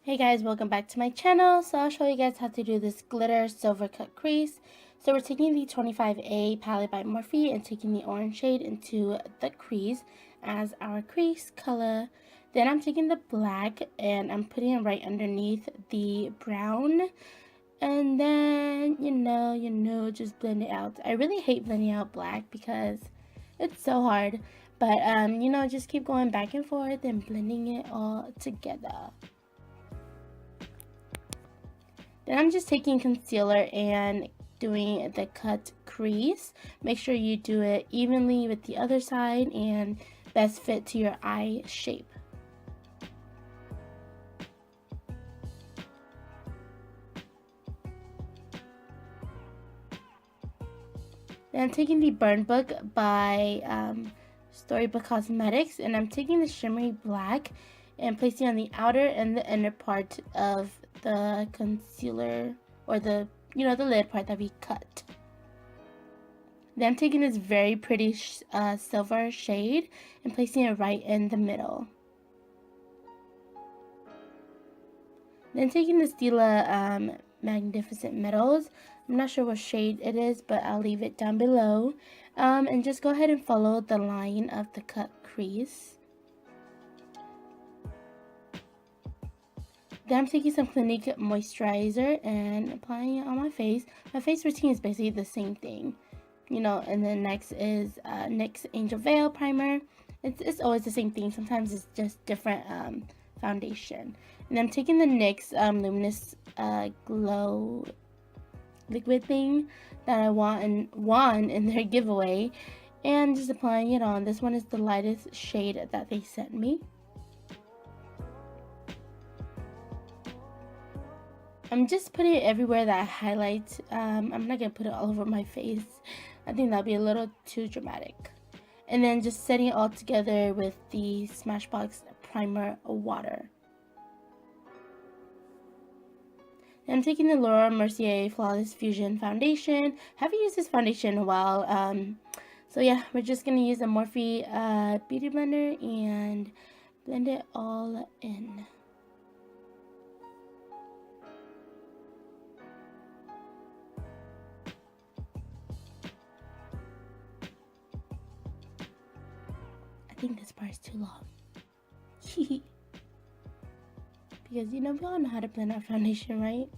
Hey guys, welcome back to my channel. So I'll show you guys how to do this glitter silver cut crease. So we're taking the 25A palette by Morphe and taking the orange shade into the crease as our crease color. Then I'm taking the black and I'm putting it right underneath the brown. And then, just blend it out. I really hate blending out black because it's so hard. But, just keep going back and forth and blending it all together. Then I'm just taking concealer and doing the cut crease. Make sure you do it evenly with the other side and best fit to your eye shape. Then I'm taking the Burn Book by Storybook Cosmetics, and I'm taking the shimmery black and placing on the outer and the inner part of the concealer, or the lid part that we cut. Then I'm taking this very pretty silver shade and placing it right in the middle. Then taking the Stila Magnificent Metals. I'm not sure what shade it is, but I'll leave it down below. And just go ahead and follow the line of the cut crease. Then I'm taking some Clinique moisturizer and applying it on my face. My face routine is basically the same thing, and then next is NYX Angel Veil Primer. It's always the same thing. Sometimes it's just different foundation. And I'm taking the NYX Luminous Glow liquid thing that I won in their giveaway, and just applying it on. This one is the lightest shade that they sent me. I'm just putting it everywhere that I highlight. I'm not going to put it all over my face. I think that'd be a little too dramatic. And then just setting it all together with the Smashbox Primer Water. And I'm taking the Mercier Flawless Fusion Foundation. Haven't used this foundation in a while. So yeah, we're just going to use a Morphe Beauty Blender and blend it all in. I think this part is too long. Because we all know how to blend our foundation, right?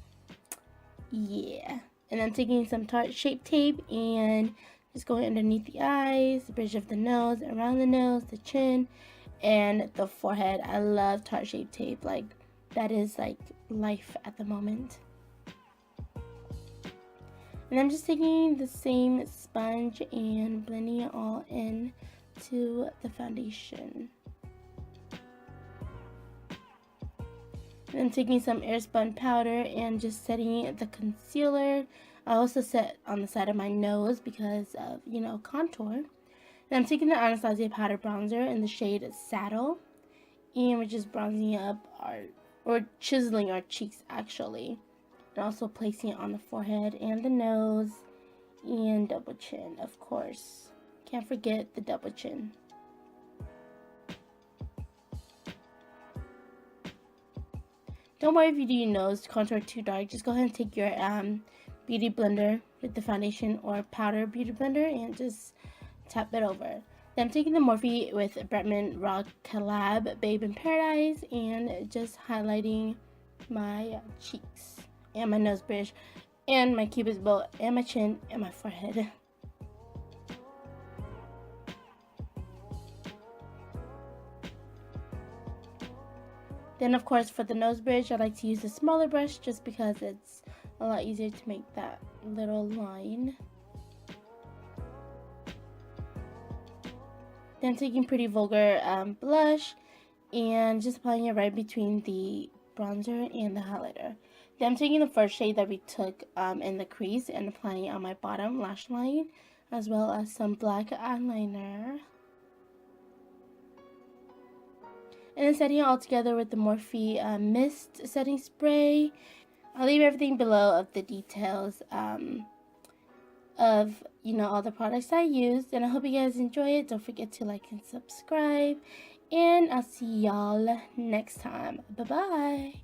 Yeah. And I'm taking some Tarte Shape Tape and just going underneath the eyes, the bridge of the nose, around the nose, the chin, and the forehead. I love Tarte Shape Tape. Like, that is like life at the moment. And I'm just taking the same sponge and blending it all in to the foundation. And I'm taking some Airspun powder and just setting the concealer. I also set on the side of my nose because of, contour. And I'm taking the Anastasia powder bronzer in the shade Saddle. And we're just bronzing up or chiseling our cheeks actually. And also placing it on the forehead and the nose and double chin, of course. Can't forget the double chin. Don't worry if you do your nose contour too dark. Just go ahead and take your beauty blender with the foundation or powder beauty blender and just tap it over. Then I'm taking the Morphe with Bretman Rock Collab Babe in Paradise and just highlighting my cheeks and my nose bridge and my cupid's bow and my chin and my forehead. Then of course for the nose bridge, I like to use a smaller brush just because it's a lot easier to make that little line. Then I'm taking Pretty Vulgar blush and just applying it right between the bronzer and the highlighter. Then I'm taking the first shade that we took in the crease and applying it on my bottom lash line, as well as some black eyeliner. And then setting it all together with the Morphe Mist Setting Spray. I'll leave everything below of the details of, all the products I used. And I hope you guys enjoy it. Don't forget to like and subscribe. And I'll see y'all next time. Bye-bye.